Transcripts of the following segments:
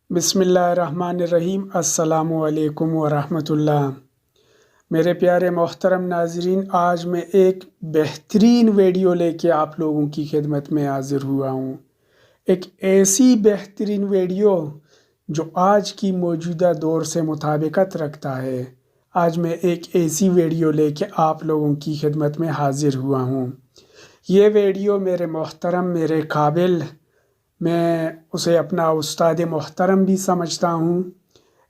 بسم اللہ الرحمن الرحیم۔ السلام علیکم ورحمۃ اللہ۔ میرے پیارے محترم ناظرین، آج میں ایک بہترین ویڈیو لے کے آپ لوگوں کی خدمت میں حاضر ہوا ہوں۔ ایک ایسی بہترین ویڈیو جو آج کی موجودہ دور سے مطابقت رکھتا ہے۔ آج میں ایک ایسی ویڈیو لے کے آپ لوگوں کی خدمت میں حاضر ہوا ہوں۔ یہ ویڈیو میرے محترم، میرے قابل، میں اسے اپنا استاد محترم بھی سمجھتا ہوں۔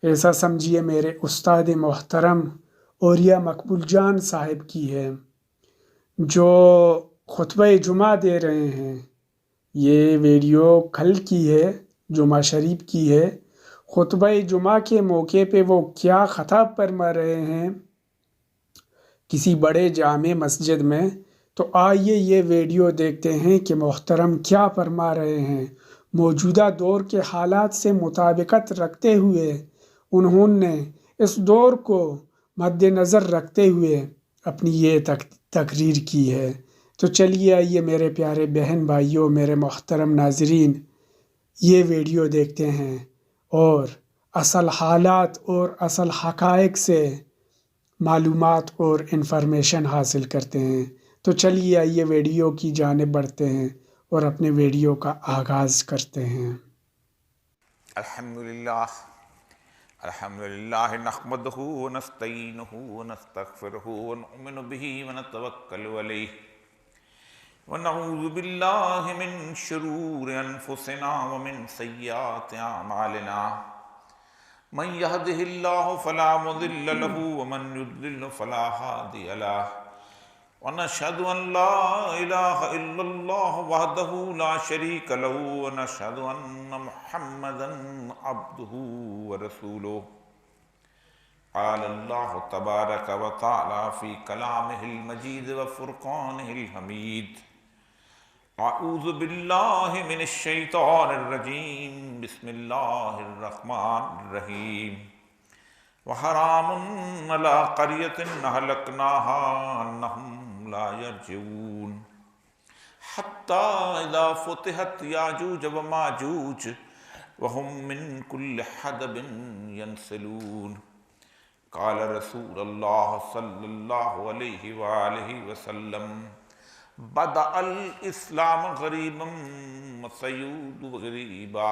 ایسا سمجھیے میرے استاد محترم اوریہ مقبول جان صاحب کی ہے، جو خطبہ جمعہ دے رہے ہیں۔ یہ ویڈیو کل کی ہے، جمعہ شریف کی ہے۔ خطبہ جمعہ کے موقع پہ وہ کیا خطاب فرما رہے ہیں کسی بڑے جامع مسجد میں، تو آئیے یہ ویڈیو دیکھتے ہیں کہ محترم کیا فرما رہے ہیں۔ موجودہ دور کے حالات سے مطابقت رکھتے ہوئے انہوں نے اس دور کو مد نظر رکھتے ہوئے اپنی یہ تقریر کی ہے۔ تو چلیے آئیے میرے پیارے بہن بھائیوں، میرے محترم ناظرین، یہ ویڈیو دیکھتے ہیں اور اصل حالات اور اصل حقائق سے معلومات اور انفارمیشن حاصل کرتے ہیں۔ تو چلیے آئیے ویڈیو کی جانب بڑھتے ہیں اور اپنے ویڈیو کا آغاز کرتے ہیں۔ الحمدللہ نحمدہ ونستعینہ ونستغفرہ ونؤمن بہ ونتوکل علیہ ونعوذ باللہ من شرور انفسنا ومن سیئات اعمالنا من یہدہ اللہ فلا مضل لہ ومن یضلل فلا ہادی لہ ونشہد ان لا الہ الا اللہ وحدہ لا شریک لہ ونشہد ان محمدا عبدہ ورسولہ۔ قال اللہ تبارک و تعالی فی کلامہ المجید وفرقانہ الحمید۔ اعوذ باللہ من الشیطان الرجیم، بسم اللہ الرحمن الرحیم۔ وحرام علی قریۃ اہلکناہا انہم لا یرجعون حتی اذا فتحت یاجوج وماجوج وہم من کل حدب ینسلون۔ قال رسول اللہ صلی اللہ علیہ وآلہ وسلم بدأ الاسلام غریبا وسیعود غریبا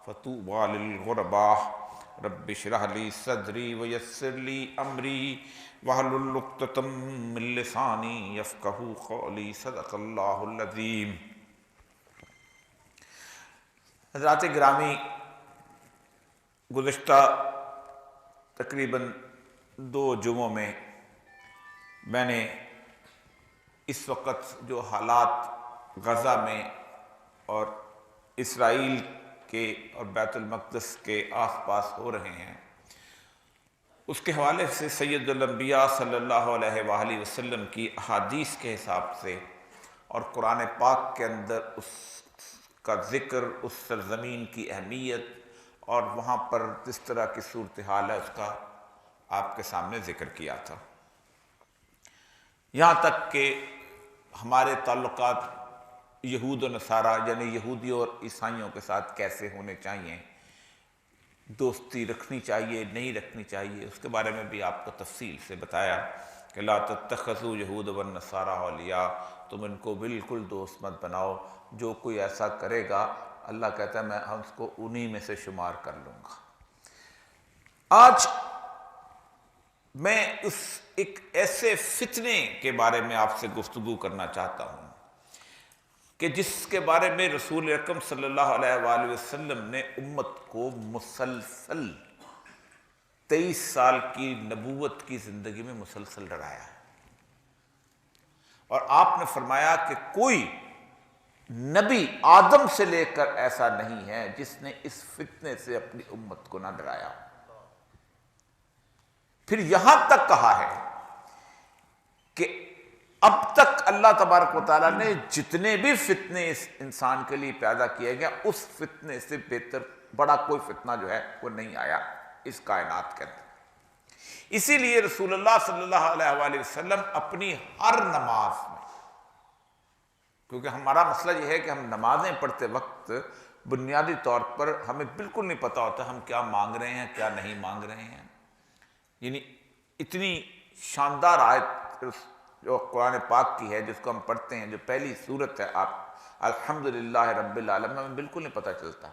فطوبی للغرباء۔ رب اشرح لی صدری ویسر لی امری واحلل عقدۃ من لسانی یفقہوا قولی۔ صدق اللہ العظیم۔ حضرات گرامی، گزشتہ تقریباً 2 جمعوں میں میں نے اس وقت جو حالات غزہ میں اور اسرائیل کے اور بیت المقدس کے آس پاس ہو رہے ہیں، اس کے حوالے سے سید الانبیاء صلی اللہ علیہ وآلہ وسلم کی احادیث کے حساب سے اور قرآن پاک کے اندر اس کا ذکر، اس سرزمین کی اہمیت اور وہاں پر جس طرح کی صورتحال ہے اس کا آپ کے سامنے ذکر کیا تھا، یہاں تک کہ ہمارے تعلقات یہود و نصارہ یعنی یہودیوں اور عیسائیوں کے ساتھ کیسے ہونے چاہیے، دوستی رکھنی چاہیے نہیں رکھنی چاہیے، اس کے بارے میں بھی آپ کو تفصیل سے بتایا کہ لا تتخذوا یہود والنصارى اولیاء، تم ان کو بالکل دوست مت بناؤ، جو کوئی ایسا کرے گا اللہ کہتا ہے میں اس کو انہی میں سے شمار کر لوں گا۔ آج میں اس ایک ایسے فتنے کے بارے میں آپ سے گفتگو کرنا چاہتا ہوں کہ جس کے بارے میں رسول اکرم صلی اللہ علیہ وآلہ وسلم نے امت کو مسلسل 23 سال کی نبوت کی زندگی میں مسلسل ڈرایا ہے، اور آپ نے فرمایا کہ کوئی نبی آدم سے لے کر ایسا نہیں ہے جس نے اس فتنے سے اپنی امت کو نہ ڈرایا۔ پھر یہاں تک کہا ہے کہ اب تک اللہ تبارک و تعالیٰ نے جتنے بھی فتنے اس انسان کے لیے پیدا کیے گئے، اس فتنے سے بہتر بڑا کوئی فتنہ جو ہے وہ نہیں آیا اس کائنات کے اندر۔ اسی لیے رسول اللہ صلی اللہ علیہ وآلہ وسلم اپنی ہر نماز میں، کیونکہ ہمارا مسئلہ یہ ہے کہ ہم نمازیں پڑھتے وقت بنیادی طور پر ہمیں بالکل نہیں پتہ ہوتا ہم کیا مانگ رہے ہیں کیا نہیں مانگ رہے ہیں. یعنی اتنی شاندار آیت جو قرآن پاک کی ہے جس کو ہم پڑھتے ہیں، جو پہلی سورت ہے آپ الحمدللہ رب العالمین، ہمیں بالکل نہیں پتہ چلتا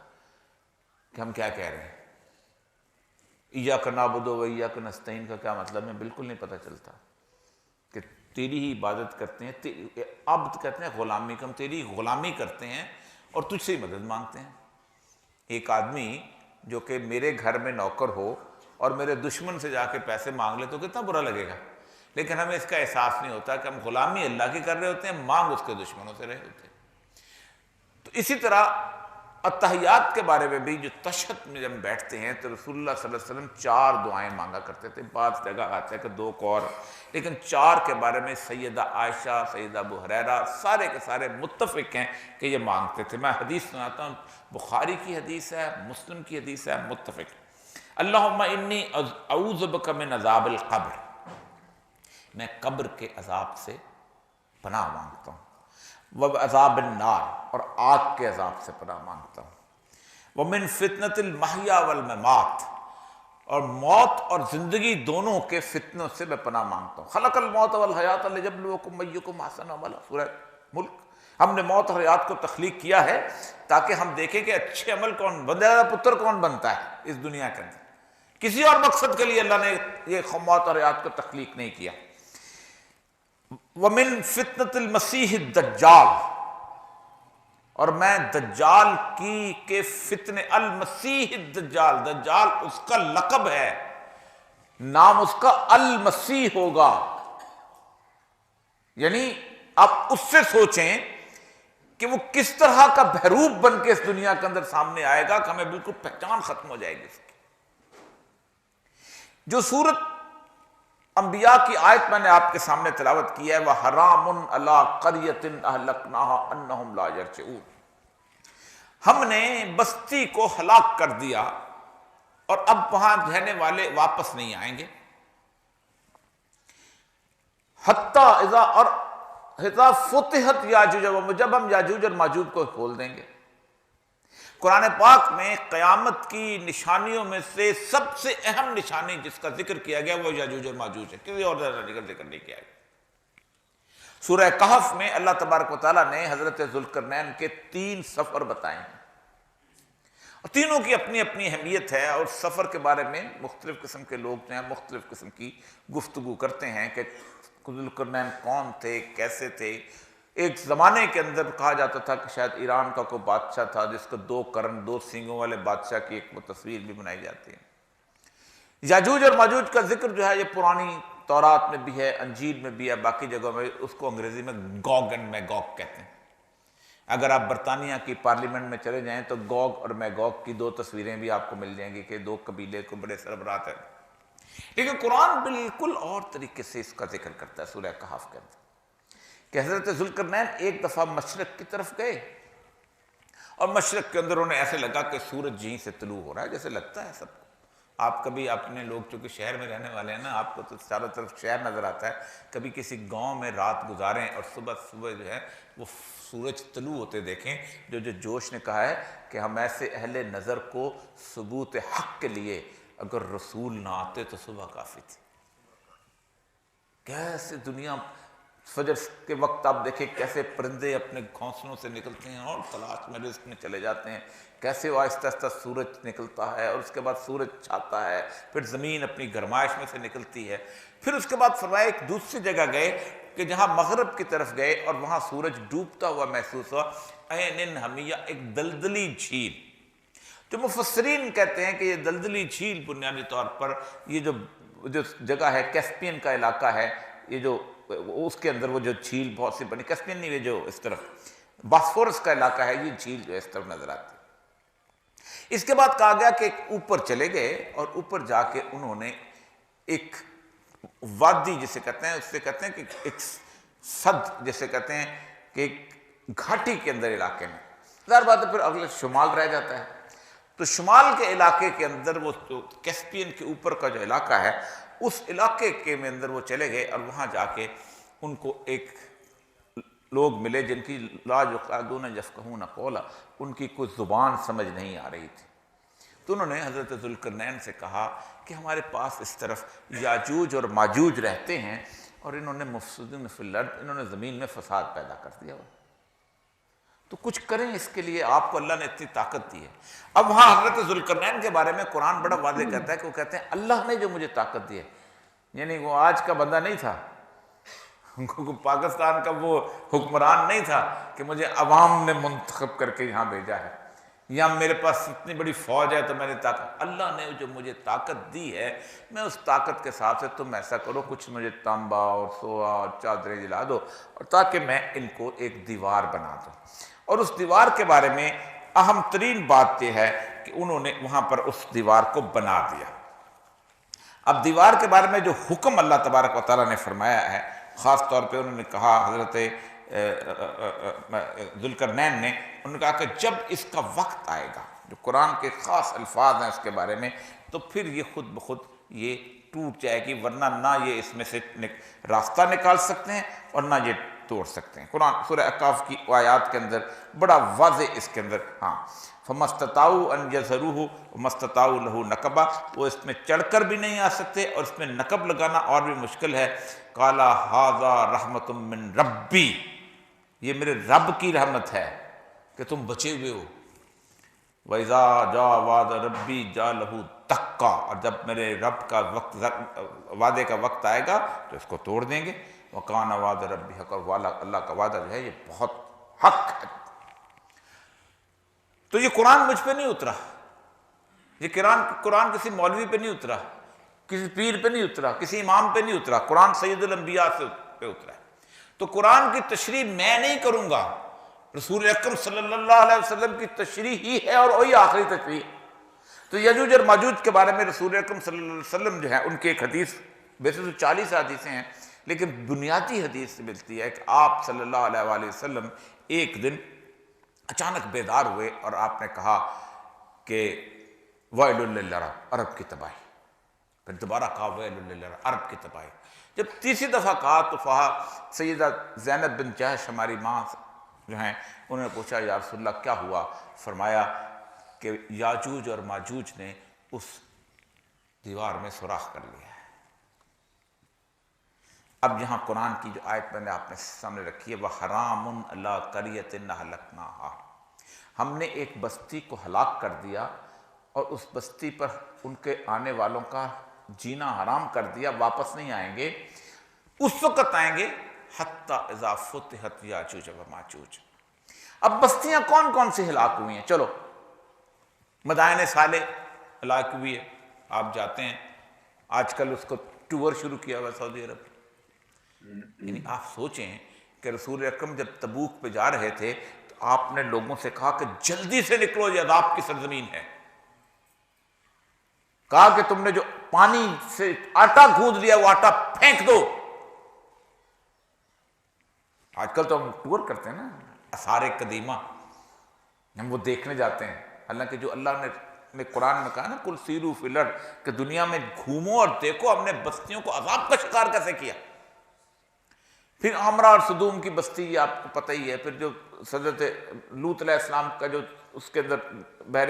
کہ ہم کیا کہہ رہے ہیں. ایاک نعبد و ایاک نستعین کا کیا مطلب ہے بالکل نہیں پتہ چلتا کہ تیری ہی عبادت کرتے ہیں. عبد کہتے ہیں غلامی کا، ہم تیری غلامی کرتے ہیں اور تجھ سے ہی مدد مانگتے ہیں. ایک آدمی جو کہ میرے گھر میں نوکر ہو اور میرے دشمن سے جا کے پیسے مانگ لے تو کتنا برا لگے گا، لیکن ہمیں اس کا احساس نہیں ہوتا کہ ہم غلامی اللہ کی کر رہے ہوتے ہیں، مانگ اس کے دشمنوں سے رہے ہوتے ہیں. تو اسی طرح اتحیات کے بارے میں بھی جو تشہد میں جب بیٹھتے ہیں تو رسول اللہ صلی اللہ علیہ وسلم 4 دعائیں مانگا کرتے تھے. بعض جگہ آتا ہے کہ 2 کو اور، لیکن 4 کے بارے میں سیدہ عائشہ، سیدہ ابو ہریرہ سارے کے سارے متفق ہیں کہ یہ مانگتے تھے. میں حدیث سناتا ہوں، بخاری کی حدیث ہے، مسلم کی حدیث ہے، متفق. اللہم انی اعوذ بک من عذاب القبر، میں قبر کے عذاب سے پناہ مانگتا ہوں. وعذاب النار، اور آگ کے عذاب سے پناہ مانگتا ہوں. ومن فتنۃ المحیا والممات، اور موت اور زندگی دونوں کے فتنوں سے میں پناہ مانگتا ہوں. خلق الموت والحیات ليبلوکم ایکم احسن عملا، سورہ ملک. ہم نے موت اور حیات کو تخلیق کیا ہے تاکہ ہم دیکھیں کہ اچھے عمل کون بندے کا پتر کون بنتا ہے اس دنیا کے اندر. کسی اور مقصد کے لیے اللہ نے یہ موت اور حیات کو تخلیق نہیں کیا. ومن فتنۃ المسیح الدجال، اور میں دجال کی کے فتنے، المسیح الدجال، دجال اس کا لقب ہے، نام اس کا المسیح ہوگا. یعنی آپ اس سے سوچیں کہ وہ کس طرح کا بحروب بن کے اس دنیا کے اندر سامنے آئے گا کہ ہمیں بالکل پہچان ختم ہو جائے گی اس کی. جو سورت انبیاء کی آیت میں نے آپ کے سامنے تلاوت کی ہے، وَحَرَامٌ عَلَىٰ قَرْيَةٍ أَهْلَكْنَاهَا أَنَّهُمْ لَا يَرْجِعُونَ، ہم نے بستی کو ہلاک کر دیا اور اب وہاں رہنے والے واپس نہیں آئیں گے. حتیٰ اذا فتحت یاجوج وماجوج، جب ہم یاجوج اور ماجوج کو کھول دیں گے. قرآن پاک میں قیامت کی نشانیوں میں سے سب سے اہم نشانی جس کا ذکر کیا گیا وہ یاجوج اور ماجوج ہے، کسی اور ذکر نہیں کیا گیا. سورہ کہف میں اللہ تبارک و تعالیٰ نے حضرت ذوالقرنین کے 3 سفر بتائے ہیں، اور تینوں کی اپنی اپنی اہمیت ہے. اور سفر کے بارے میں مختلف قسم کے لوگ جو ہیں مختلف قسم کی گفتگو کرتے ہیں کہ ذوالقرنین کون تھے، کیسے تھے. ایک زمانے کے اندر کہا جاتا تھا کہ شاید ایران کا کوئی بادشاہ تھا جس کو 2 قرن 2 سینگوں والے بادشاہ کی ایک تصویر بھی بنائی جاتی ہے. یاجوج اور ماجوج کا ذکر جو ہے یہ پرانی تورات میں بھی ہے، انجیل میں بھی ہے، باقی جگہوں میں. اس کو انگریزی میں گوگ اینڈ میگوگ کہتے ہیں. اگر آپ برطانیہ کی پارلیمنٹ میں چلے جائیں تو گوگ اور میگوگ کی 2 تصویریں بھی آپ کو مل جائیں گی کہ 2 قبیلے کو بڑے سربراہ ہیں. لیکن قرآن بالکل اور طریقے سے اس کا ذکر کرتا ہے سورہ کہف کے اندر کہ حضرت ذوالقرنین ایک دفعہ مشرق کی طرف گئے، اور مشرق کے اندر انہیں ایسے لگا کہ سورج یہیں سے طلوع ہو رہا ہے، جیسے لگتا ہے سب کو. آپ کبھی اپنے لوگ چونکہ شہر میں رہنے والے ہیں نا، آپ کو تو چاروں طرف شہر نظر آتا ہے، کبھی کسی گاؤں میں رات گزاریں اور صبح جو ہے وہ سورج طلوع ہوتے دیکھیں. جو جوش نے کہا ہے کہ ہم ایسے اہل نظر کو ثبوت حق کے لیے اگر رسول نہ آتے تو صبح کافی تھی. کیسے دنیا فجر کے وقت آپ دیکھیں کیسے پرندے اپنے گھونسلوں سے نکلتے ہیں اور تلاش میں رزق میں چلے جاتے ہیں، کیسے وہ آہستہ آہستہ سورج نکلتا ہے اور اس کے بعد سورج چھاتا ہے، پھر زمین اپنی گرمائش میں سے نکلتی ہے. پھر اس کے بعد فرمایا ایک دوسری جگہ گئے کہ جہاں مغرب کی طرف گئے اور وہاں سورج ڈوبتا ہوا محسوس ہوا. عین حمیہ، ایک دلدلی جھیل. جو مفسرین کہتے ہیں کہ یہ دلدلی جھیل بنیادی طور پر یہ جو جگہ ہے کیسپین کا علاقہ ہے، یہ جو اس کے اندر وہ جو جھیل بہت سی بنی، کیسپین نہیں، یہ جو اس طرف باسفورس کا علاقہ ہے، یہ جھیل جو اس طرف نظر آتی ہے. اس کے بعد کہا گیا کہ اوپر چلے گئے اور اوپر جا کے انہوں نے ایک وادی جسے کہتے ہیں، اس سے کہتے ہیں کہ ایک سد جسے کہتے ہیں کہ ایک گھاٹی کے اندر علاقے میں، ظاہر بات ہے پھر اگلے شمال رہ جاتا ہے. تو شمال کے علاقے کے اندر وہ کیسپین کے اوپر کا جو علاقہ ہے اس علاقے کے میں اندر وہ چلے گئے اور وہاں جا کے ان کو ایک لوگ ملے جن کی لا یکادون یفقہون قولا، ان کی کوئی زبان سمجھ نہیں آ رہی تھی، تو انہوں نے حضرت ذوالقرنین سے کہا کہ ہمارے پاس اس طرف یاجوج اور ماجوج رہتے ہیں اور انہوں نے مفسدون فی الارض، انہوں نے زمین میں فساد پیدا کر دیا ہوا، تو کچھ کریں اس کے لیے، آپ کو اللہ نے اتنی طاقت دی ہے۔ اب وہاں حضرت ذوالقرنین کے بارے میں قرآن بڑا واضح کہتا ہے کہ وہ کہتے ہیں اللہ نے جو مجھے طاقت دی ہے، یعنی وہ آج کا بندہ نہیں تھا، پاکستان کا وہ حکمران نہیں تھا کہ مجھے عوام نے منتخب کر کے یہاں بھیجا ہے، یا میرے پاس اتنی بڑی فوج ہے تو میں نے طاقت، اللہ نے جو مجھے طاقت دی ہے میں اس طاقت کے ساتھ سے تم ایسا کرو کچھ مجھے تانبا اور سوا اور چادریں دلا دو، اور تاکہ میں ان کو ایک دیوار بنا دوں۔ اور اس دیوار کے بارے میں اہم ترین بات یہ ہے کہ انہوں نے وہاں پر اس دیوار کو بنا دیا۔ اب دیوار کے بارے میں جو حکم اللہ تبارک و تعالیٰ نے فرمایا ہے، خاص طور پہ انہوں نے کہا حضرت ذوالقرنین نے، انہوں نے کہا کہ جب اس کا وقت آئے گا، جو قرآن کے خاص الفاظ ہیں اس کے بارے میں، تو پھر یہ خود بخود یہ ٹوٹ جائے گی، ورنہ نہ یہ اس میں سے راستہ نکال سکتے ہیں اور نہ یہ توڑ سکتے ہیں۔ قرآن سورہ احقاف کی آیات کے اندر بڑا واضح اس کے اندر فَمَا اسْتَطَاعُوا أَن يَظْهَرُوهُ وَمَا اسْتَطَاعُوا لَهُ نَقَبًا، وہ اس میں چڑھ کر بھی نہیں آ سکتے اور اس میں نقب لگانا اور بھی مشکل ہے۔ قَالَ هَذَا رَحْمَةٌ مِّن رَبِّي، یہ میرے رب کی رحمت ہے کہ تم بچے ہوئے ہو۔ وَإِذَا جَاءَ وَعْدُ رَبِّي جَعَلَهُ دَكًّا، اور جب میرے رب کا وقت، وعدے کا وقت آئے گا تو اس کو توڑ دیں گے۔ وَكَانَ وَعْدُ رَبِّي حَقًّا، اللہ کا وعدہ جو ہے یہ بہت حق ہے۔ تو یہ قرآن مجھ پہ نہیں اترا، یہ قرآن کسی مولوی پہ نہیں اترا، کسی پیر پہ نہیں اترا، کسی امام پہ نہیں اترا، قرآن سید الانبیاء پہ اترا ہے۔ تو قرآن کی تشریح میں نہیں کروں گا، رسول اکرم صلی اللہ علیہ وسلم کی تشریح ہی ہے اور وہی آخری تشریح ہے۔ تو یجوج اور ماجوج کے بارے میں رسول اکرم صلی اللہ علیہ وسلم جو ہے ان کی ایک حدیث، ویسے تو 40 حدیثیں ہیں لیکن بنیادی حدیث سے ملتی ہے کہ آپ صلی اللہ علیہ وآلہ وسلم ایک دن اچانک بیدار ہوئے اور آپ نے کہا کہ وَيْلٌ لِلْعَرَبِ، عرب کی تباہی، پھر دوبارہ کہا وَيْلٌ لِلْعَرَبِ، عرب کی تباہی۔ جب تیسری دفعہ کہا تو سیدہ زینب بن جحش ہماری ماں جو ہیں انہوں نے پوچھا یا رسول اللہ کیا ہوا؟ فرمایا کہ یاجوج اور ماجوج نے اس دیوار میں سوراخ کر لیا ہے۔ اب یہاں قرآن کی جو آیت میں نے آپ نے سامنے رکھی ہے، وَحَرَامٌ عَلَىٰ قَرْيَةٍ أَهْلَكْنَاهَا، ہم نے ایک بستی کو ہلاک کر دیا اور اس بستی پر ان کے آنے والوں کا جینا حرام کر دیا، واپس نہیں آئیں گے، اس وقت آئیں گے حَتَّى إِذَا فُتِحَتْ یاجوج وماجوج۔ اب بستیاں کون کون سی ہلاک ہوئی ہیں؟ چلو مدائن صالح ہلاک ہوئی ہے، آپ جاتے ہیں، آج کل اس کو ٹور شروع کیا ہوا سعودی عرب۔ یعنی آپ سوچیں کہ رسول اکرم جب تبوک پہ جا رہے تھے تو آپ نے لوگوں سے کہا کہ جلدی سے نکلو، یہ عذاب کی سرزمین ہے۔ کہا کہ تم نے جو پانی سے آٹا گوندھ لیا وہ آٹا پھینک دو۔ آج کل تو ہم ٹور کرتے ہیں نا، آثار قدیمہ، ہم وہ دیکھنے جاتے ہیں، حالانکہ جو اللہ نے قرآن میں کہا نا کل سیرو فی الارض، کہ دنیا میں گھومو اور دیکھو ہم نے بستیوں کو عذاب کا شکار کیسے کیا۔ پھر عامرہ اور سدوم کی بستی آپ کو پتہ ہی ہے، پھر جو حضرت لوط علیہ السلام کا جو اس کے اندر بحر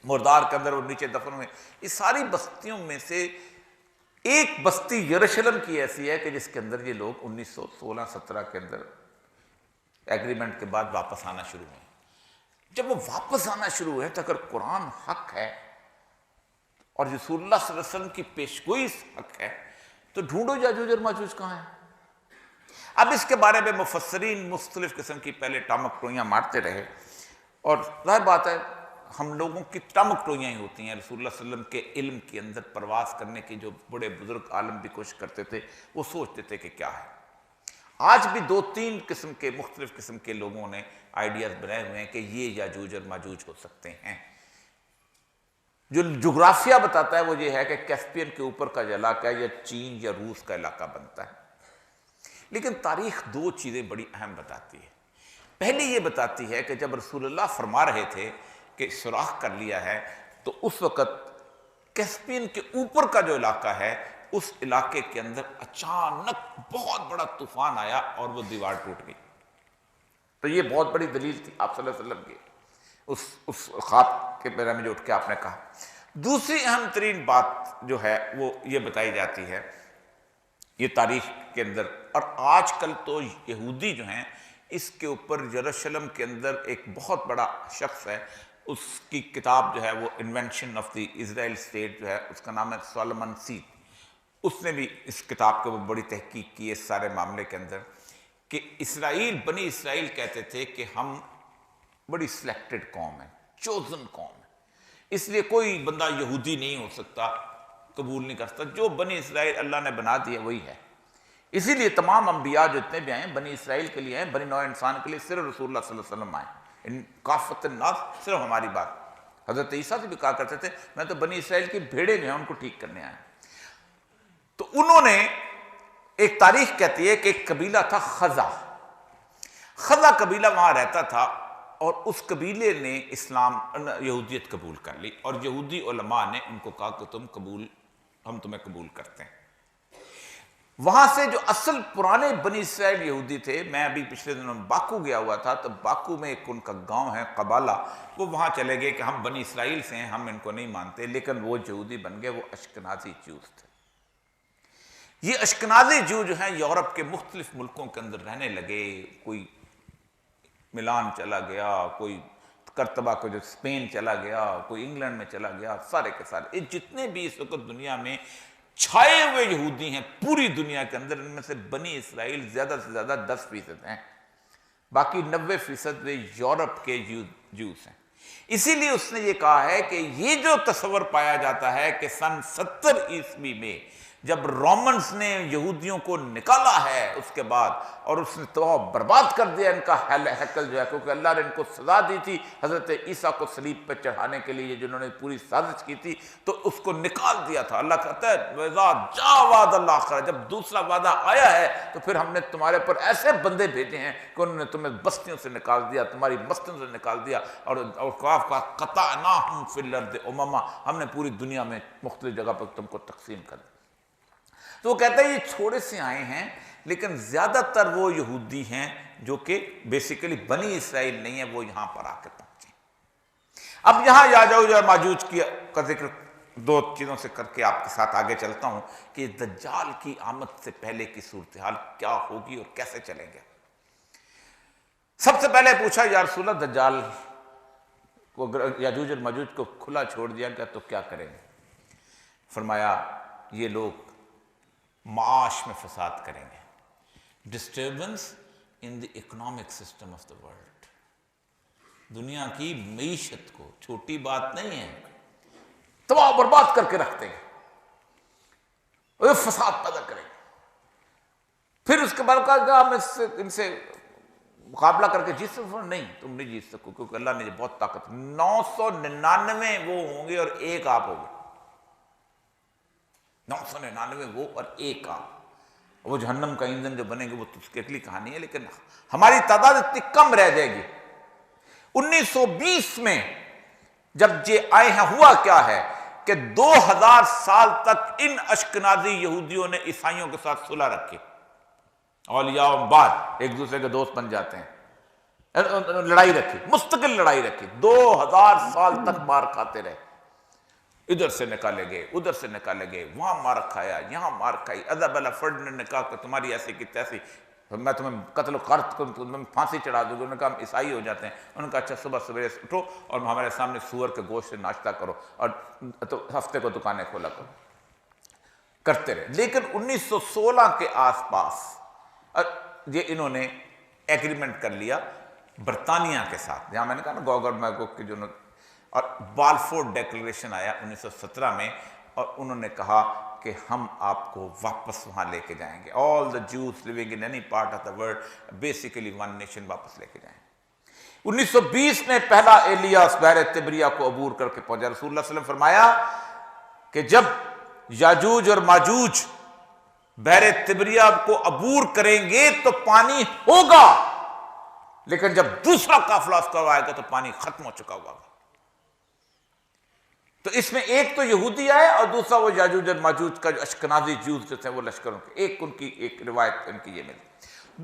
مردار کے اندر وہ نیچے دفن ہوئے، اس ساری بستیوں میں سے ایک بستی یروشلم کی ایسی ہے کہ جس کے اندر یہ لوگ 1916-17 کے اندر ایگریمنٹ کے بعد واپس آنا شروع ہوئے۔ جب وہ واپس آنا شروع ہوئے تو اگر قرآن حق ہے اور رسول اللہ صلی اللہ علیہ وسلم کی پیشگوئی حق ہے تو ڈھونڈو یاجوج اور ماجوج کہاں ہیں۔ اب اس کے بارے میں مفسرین مختلف قسم کی پہلے ٹامک ٹوئیاں مارتے رہے، اور ظاہر بات ہے ہم لوگوں کی ٹامک ٹوئیاں ہی ہوتی ہیں۔ رسول اللہ صلی اللہ علیہ وسلم کے علم کے اندر پرواز کرنے کی جو بڑے بزرگ عالم بھی کوشش کرتے تھے وہ سوچتے تھے کہ کیا ہے۔ آج بھی 2-3 قسم کے مختلف قسم کے لوگوں نے آئیڈیاز بنائے ہوئے ہیں کہ یہ یاجوج اور ماجوج ہو سکتے ہیں۔ جو جغرافیہ بتاتا ہے وہ یہ ہے کہ کیسپین کے اوپر کا جو علاقہ ہے یا چین یا روس کا علاقہ بنتا ہے، لیکن تاریخ 2 چیزیں بڑی اہم بتاتی ہے۔ پہلی یہ بتاتی ہے کہ جب رسول اللہ فرما رہے تھے کہ سوراخ کر لیا ہے تو اس وقت کیسپین کے اوپر کا جو علاقہ ہے اس علاقے کے اندر اچانک بہت بڑا طوفان آیا اور وہ دیوار ٹوٹ گئی۔ تو یہ بہت بڑی دلیل تھی آپ صلی اللہ علیہ وسلم کی اس خواب کے بارے میں جو اٹھ کے آپ نے کہا۔ دوسری اہم ترین بات جو ہے وہ یہ بتائی جاتی ہے یہ تاریخ کے اندر، اور آج کل تو یہودی جو ہیں اس کے اوپر یروشلم کے اندر ایک بہت بڑا شخص ہے، اس کی کتاب جو ہے وہ invention of the Israel state جو ہے، اس کا نام ہے سولومن سیڈ۔ اس نے بھی اس کتاب کے اوپر بڑی تحقیق کی اس سارے معاملے کے اندر، کہ بنی اسرائیل کہتے تھے کہ ہم بڑی سلیکٹڈ قوم ہے، چوزن قوم ہے، اس لیے کوئی بندہ یہودی نہیں ہو سکتا، قبول نہیں کر سکتا، جو بنی اسرائیل اللہ نے بنا دیا وہی ہے۔ اسی لیے تمام انبیاء جتنے بھی آئے ہیں بنی اسرائیل کے لیے ہیں، بنی نوع انسان کے لیے صرف رسول اللہ صلی اللہ علیہ وسلم آئے، ان کافت الناس صرف ہماری بات۔ حضرت عیسیٰ سے بھی کہا کرتے تھے میں تو بنی اسرائیل کی بھیڑیں جو ہیں ان کو ٹھیک کرنے آیا۔ تو انہوں نے ایک تاریخ کہتی ہے کہ ایک قبیلہ تھا خزا قبیلہ وہاں رہتا تھا، اور اس قبیلے نے یہودیت قبول کر لی، اور یہودی علماء نے ان کو کہا کہ ہم تمہیں قبول کرتے ہیں۔ وہاں سے جو اصل پرانے بنی اسرائیل یہودی تھے، میں ابھی پچھلے دنوں باکو گیا ہوا تھا، تو باکو میں ایک ان کا گاؤں ہے قبالہ، وہ وہاں چلے گئے کہ ہم بنی اسرائیل سے ہیں، ہم ان کو نہیں مانتے، لیکن وہ یہودی بن گئے، وہ اشکنازی جوز تھے۔ یہ اشکنازی جو ہیں یورپ کے مختلف ملکوں کے اندر رہنے لگے، کوئی ملان چلا گیا، کوئی کرتبہ کو جو اسپین چلا گیا، کوئی انگلینڈ میں چلا گیا، سارے کے سارے یہ جتنے بھی اس وقت دنیا میں چھائے ہوئے یہودی ہیں پوری دنیا کے اندر، ان میں سے بنی اسرائیل زیادہ سے زیادہ 10% ہیں، باقی 90% وہ یورپ کے جوز ہیں۔ اسی لیے اس نے یہ کہا ہے کہ یہ جو تصور پایا جاتا ہے کہ سن 70 عیسوی میں جب رومنز نے یہودیوں کو نکالا ہے اس کے بعد، اور اس نے تو برباد کر دیا ان کا ہیکل جو ہے، کیونکہ اللہ نے ان کو سزا دی تھی حضرت عیسیٰ کو صلیب پہ چڑھانے کے لیے، جنہوں نے پوری سازش کی تھی، تو اس کو نکال دیا تھا۔ اللہ کہتا ہے وَإِذَا جَاءَ وَعْدُ الْآخِرَةِ، جب دوسرا وعدہ آیا ہے تو پھر ہم نے تمہارے پر ایسے بندے بھیجے ہیں کہ انہوں نے تمہیں بستیوں سے نکال دیا، تمہاری بستیوں سے نکال دیا، اور اوقاف کا قطعناہم فی الارض امما، ہم نے پوری دنیا میں مختلف جگہ پر تم کو تقسیم کر دیا۔ تو وہ کہتا ہے یہ تھوڑے سے آئے ہیں، لیکن زیادہ تر وہ یہودی ہیں جو کہ بیسیکلی بنی اسرائیل نہیں ہے، وہ یہاں پر آ کے پہنچے۔ اب یہاں یاجوج اور ماجوج کا ذکر 2 چیزوں سے کر کے آپ کے ساتھ آگے چلتا ہوں کہ دجال کی آمد سے پہلے کی صورتحال کیا ہوگی اور کیسے چلیں گے۔ سب سے پہلے پوچھا یا رسول اللہ دجال کو، یاجوج اور ماجوج کو کھلا چھوڑ دیا گیا تو کیا کریں گے؟ فرمایا یہ لوگ معاش میں فساد کریں گے، disturbance in the economic system of the world, دنیا کی معیشت کو، چھوٹی بات نہیں ہے، تباہ برباد کر کے رکھتے ہیں، وہ فساد پیدا کریں گے۔ پھر اس کے بعد کہا کہ ہم ان سے مقابلہ کر کے جیت سکتے؟ نہیں، تم نہیں جیت سکو، کیونکہ اللہ نے بہت طاقت، 999 وہ ہوں گے اور ایک آپ ہوگے، 999 وہ اور ایک آپ۔ وہ جہنم کا ایندھن جو بنے گے وہ تو اس کی اگلی کہانی ہے، لیکن ہماری تعداد اتنی کم رہ جائے گی۔ 1920 میں جب یہ آئے ہیں، ہوا کیا ہے کہ 2000 سال تک ان اشکنازی یہودیوں نے عیسائیوں کے ساتھ صلح رکھی، اولیاء و بعد ایک دوسرے کے دوست بن جاتے ہیں، لڑائی رکھی، مستقل لڑائی رکھی، 2000 سال تک مار کھاتے رہے، ادھر سے نکالے گئے، ادھر سے نکالے گئے، وہاں مار کھایا، یہاں مار کھائی۔ ازابیلا فرڈینڈ نے کہا کہ تمہاری ایسی کی تیسی، میں تمہیں قتل و قتل کو تمہیں پھانسی چڑھا دوں گا۔ انہوں نے کہا ہم عیسائی ہو جاتے ہیں۔ انہوں نے کہا اچھا صبح سویرے اٹھو اور ہمارے سامنے سور کے گوشت سے ناشتہ کرو، اور تو ہفتے کو دکانیں کھولا کرو، کرتے رہے۔ لیکن 1916 کے آس پاس یہ انہوں نے ایگریمنٹ کر لیا برطانیہ کے ساتھ، جہاں میں نے کہا نا گوگر میگوگ کی جو، اور بالفور ڈیکلریشن آیا 1917 میں، اور انہوں نے کہا کہ ہم آپ کو واپس وہاں لے کے جائیں گے، all the Jews living in any part of the world, basically one nation, واپس لے کے جائیں گے۔ 1920 میں پہلا ایلیاس بحر تبریہ کو عبور کر کے پہنچا۔ رسول اللہ صلی اللہ علیہ وسلم فرمایا کہ جب یاجوج اور ماجوج بحر تبریہ کو عبور کریں گے تو پانی ہوگا، لیکن جب دوسرا قافلہ اس کا آئے گا تو پانی ختم ہو چکا ہوگا۔ تو اس میں ایک تو یہودی آئے اور دوسرا وہ یاجوج اور ماجوج کا جو اشکنازی جوز جو تھے وہ لشکروں کے، ایک ان کی ایک روایت ان کی یہ ملی۔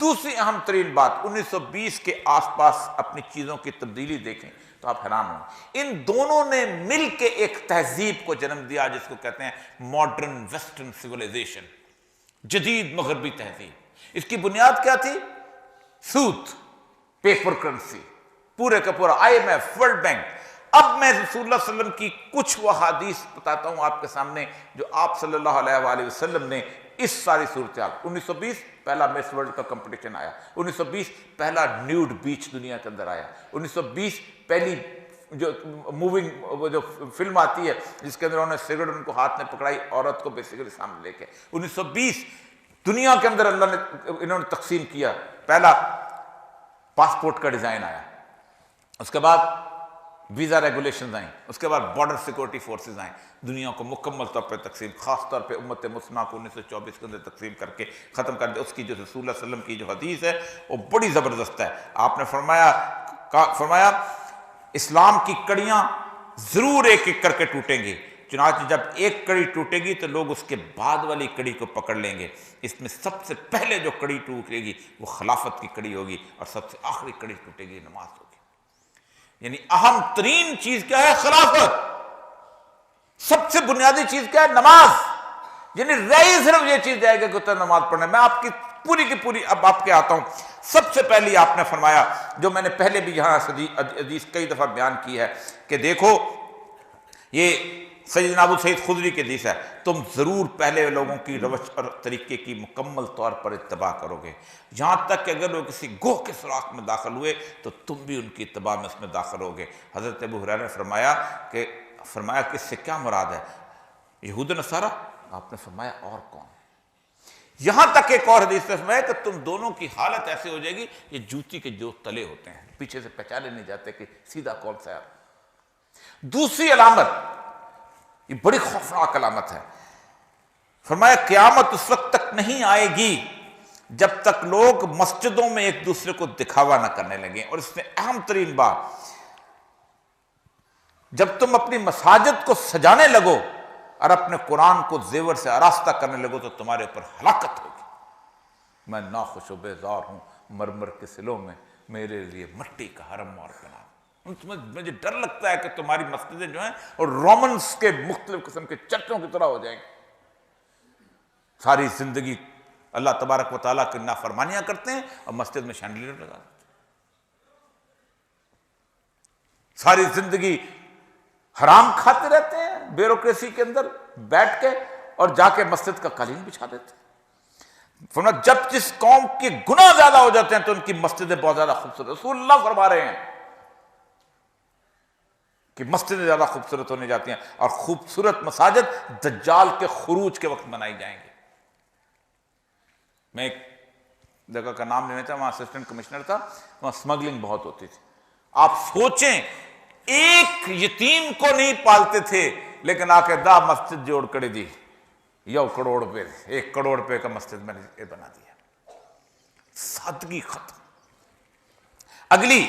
دوسری اہم ترین بات، 1920 کے آس پاس اپنی چیزوں کی تبدیلی دیکھیں تو آپ حیران ہوں، ان دونوں نے مل کے ایک تہذیب کو جنم دیا جس کو کہتے ہیں ماڈرن ویسٹرن سیویلائزیشن، جدید مغربی تہذیب۔ اس کی بنیاد کیا تھی؟ سود، پیپر کرنسی، پورے کا پورا IMF، ورلڈ بینک۔ اب میں رسول اللہ صلی اللہ علیہ وسلم کی کچھ وہ حدیث بتاتا ہوں آپ کے سامنے جو آپ صلی اللہ علیہ وآلہ وسلم نے اس ساری صورتحال، 1920 پہلا مس ورلڈ کا کمپٹیشن آیا، 1920 پہلا نیوڈ بیچ دنیا کے اندر آیا، 1920 پہلی جو موونگ جو فلم آتی ہے جس کے اندر انہوں نے سگریٹ ان کو ہاتھ میں پکڑائی، عورت کو بیسیکلی سامنے لے کے، 1920 دنیا کے اندر اللہ نے انہوں نے تقسیم کیا، پہلا پاسپورٹ کا ڈیزائن آیا، اس کے بعد ویزا ریگولیشنز آئیں، اس کے بعد بارڈر سیکورٹی فورسز آئیں، دنیا کو مکمل طور پہ تقسیم، خاص طور پہ امت مسلمہ کو 1924 کے اندر تقسیم کر کے ختم کر دیا۔ اس کی جو رسول اللہ صلی اللہ علیہ وسلم کی جو حدیث ہے وہ بڑی زبردست ہے۔ آپ نے فرمایا اسلام کی کڑیاں ضرور ایک ایک کر کے ٹوٹیں گی، چنانچہ جب ایک کڑی ٹوٹے گی تو لوگ اس کے بعد والی کڑی کو پکڑ لیں گے۔ اس میں سب سے پہلے جو کڑی ٹوٹے گی وہ خلافت کی کڑی ہوگی، اور سب سے آخری کڑی ٹوٹے گی نماز ہوگی۔ یعنی اہم ترین چیز کیا ہے؟ خلافت۔ سب سے بنیادی چیز کیا ہے؟ نماز۔ یعنی رہی صرف یہ چیز جائے گا کہ نماز پڑھنا۔ میں آپ کی پوری اب آپ کے آتا ہوں۔ سب سے پہلی آپ نے فرمایا جو میں نے پہلے بھی یہاں حدیث کئی دفعہ بیان کی ہے کہ دیکھو یہ سیدنا ابو سعید خدری کی حدیث ہے، تم ضرور پہلے لوگوں کی روش اور طریقے کی مکمل طور پر اتباع کرو گے، یہاں تک کہ اگر وہ کسی گوہ کے سوراخ میں داخل ہوئے تو تم بھی ان کی اتباع میں اس میں داخل ہوگے۔ حضرت ابو ہریرہ نے فرمایا کہ اس سے کیا مراد ہے؟ یہود و نصارہ؟ آپ نے فرمایا اور کون؟ یہاں تک ایک اور حدیث میں فرمایا کہ تم دونوں کی حالت ایسے ہو جائے گی یہ جوتی کے جو تلے ہوتے ہیں، پیچھے سے پہچانے نہیں جاتے کہ سیدھا کون سا ہے۔ دوسری علامت، یہ بڑی خوفناک علامت ہے، فرمایا قیامت اس وقت تک نہیں آئے گی جب تک لوگ مسجدوں میں ایک دوسرے کو دکھاوا نہ کرنے لگیں۔ اور اس میں اہم ترین بات، جب تم اپنی مساجد کو سجانے لگو اور اپنے قرآن کو زیور سے آراستہ کرنے لگو تو تمہارے اوپر ہلاکت ہوگی۔ میں ناخوش و بیزار ہوں مرمر کے سلوں میں، میرے لیے مٹی کا حرم اور بنا۔ مجھے ڈر لگتا ہے کہ تمہاری مسجدیں جو ہیں اور رومنز کے مختلف قسم کے چرچوں کی طرح ہو جائیں گے، ساری زندگی اللہ تبارک و تعالیٰ کی نافرمانیاں کرتے ہیں اور مسجد میں شینڈلیئر لگا دیتے ہیں، ساری زندگی حرام کھاتے رہتے ہیں بیوروکریسی کے اندر بیٹھ کے اور جا کے مسجد کا قالین بچھا دیتے ہیں۔ فرمایا جب جس قوم کے گناہ زیادہ ہو جاتے ہیں تو ان کی مسجدیں بہت زیادہ خوبصورت، رسول اللہ فرما رہے ہیں کہ مسجدیں زیادہ خوبصورت ہونے جاتی ہیں، اور خوبصورت مساجد دجال کے خروج کے وقت بنائی جائیں گی۔ میں ایک جگہ کا نام لینا چاہتا، وہاں اسسٹنٹ کمشنر تھا، وہاں سمگلنگ بہت ہوتی تھی۔ آپ سوچیں ایک یتیم کو نہیں پالتے تھے لیکن آ کے دا مسجد جوڑ کر دی، 1 کروڑ روپے، 1 کروڑ روپے کا مسجد میں نے بنا دیا۔ سادگی ختم۔ اگلی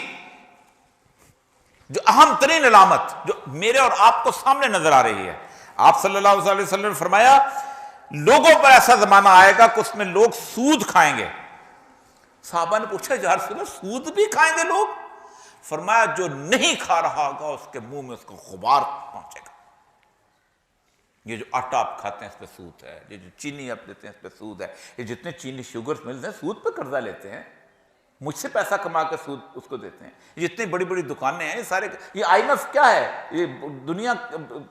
جو اہم ترین علامت جو میرے اور آپ کو سامنے نظر آ رہی ہے، آپ صلی اللہ علیہ وسلم نے فرمایا لوگوں پر ایسا زمانہ آئے گا کہ اس میں لوگ سود کھائیں گے۔ صحابہ نے پوچھا یا رسول اللہ سود بھی کھائیں گے لوگ؟ فرمایا جو نہیں کھا رہا ہوگا اس کے منہ میں اس کو غبار پہنچے گا۔ یہ جو آٹا آپ کھاتے ہیں اس پہ سود ہے، یہ جو چینی آپ دیتے ہیں اس پہ سود ہے، یہ جتنے چینی شوگر ملتے ہیں سود پہ قرضہ لیتے ہیں، مجھ سے پیسہ کما کے سود اس کو دیتے ہیں۔ جتنی بڑی بڑی دکانیں ہیں یہ سارے، یہ IMF کیا ہے؟ یہ دنیا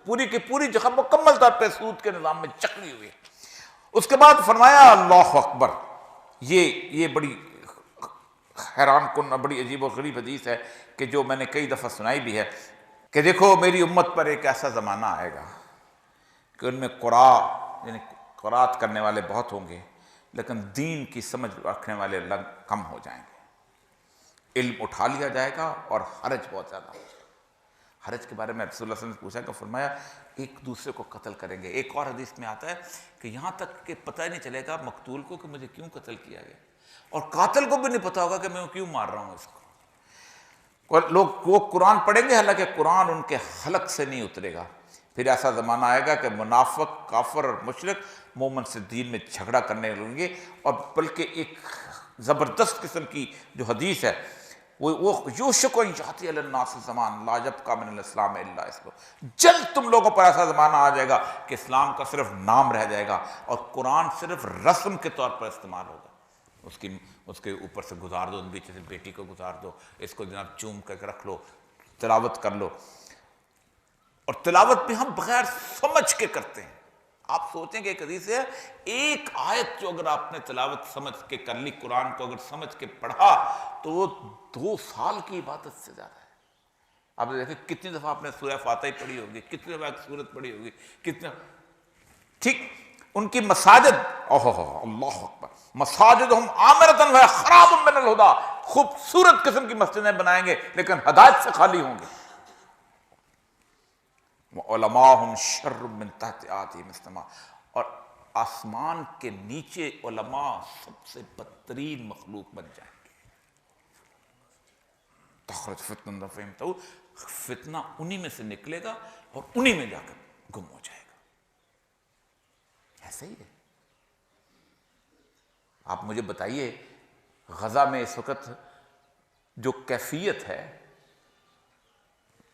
پوری کی پوری جگہ مکمل طور پہ سود کے نظام میں چکری ہوئی ہے۔ اس کے بعد فرمایا اللہ اکبر، یہ بڑی حیران کن بڑی عجیب و غریب حدیث ہے کہ جو میں نے کئی دفعہ سنائی بھی ہے کہ دیکھو میری امت پر ایک ایسا زمانہ آئے گا کہ ان میں یعنی قرات کرنے والے بہت ہوں گے لیکن دین کی سمجھ رکھنے والے کم ہو جائیں گے، علم اٹھا لیا جائے گا اور حرج بہت زیادہ ہو جائے گا۔ حرج کے بارے میں رسول اللہ صلی اللہ علیہ وسلم نے پوچھا کہ فرمایا ایک دوسرے کو قتل کریں گے۔ ایک اور حدیث میں آتا ہے کہ یہاں تک کہ پتہ ہی نہیں چلے گا مقتول کو کہ مجھے کیوں قتل کیا گیا، اور قاتل کو بھی نہیں پتا ہوگا کہ میں کیوں مار رہا ہوں اس کو۔ لوگ وہ قرآن پڑھیں گے حالانکہ قرآن ان کے حلق سے نہیں اترے گا۔ پھر ایسا زمانہ آئے گا کہ منافق، کافر اور مشرک مومن سے دین میں جھگڑا کرنے لگیں گے، اور بلکہ ایک زبردست قسم کی جو حدیث ہے وہ یوشک ان یاتی علی الناس زمان لا یبقی من الاسلام الا اسمہ، جلد تم لوگوں پر ایسا زمانہ آ جائے گا کہ اسلام کا صرف نام رہ جائے گا اور قرآن صرف رسم کے طور پر استعمال ہوگا. اس کے اوپر سے گزار دو، بیچ سے بیٹی کو گزار دو، اس کو جناب چوم کر کے رکھ لو، تلاوت کر لو. اور تلاوت بھی ہم بغیر سمجھ کے کرتے ہیں. آپ سوچیں کہ ایک حدیث ہے، ایک آیت جو اگر آپ نے تلاوت سمجھ کے کر لی، قرآن کو اگر سمجھ کے پڑھا تو وہ 2 سال کی عبادت سے زیادہ ہے. آپ دیکھیں کتنی دفعہ آپ نے سورہ فاتحہ پڑھی ہوگی، کتنی دفعہ ایک سورت پڑھی ہوگی، کتنے ٹھیک. ان کی مساجد، اللہ اکبر، مساجدہم عامرۃ خراب من الہدی، خوبصورت قسم کی مسجدیں بنائیں گے لیکن ہدایت سے خالی ہوں گے. علماءہم شر من تحت آدم السماء، اور آسمان کے نیچے علماء سب سے بدترین مخلوق بن جائیں گے. تخرج فتنہ فہمتہ، فتنہ انہی میں سے نکلے گا اور انہی میں جا کر گم ہو جائے گا. ایسے ہی ہے. آپ مجھے بتائیے غزہ میں اس وقت جو کیفیت ہے،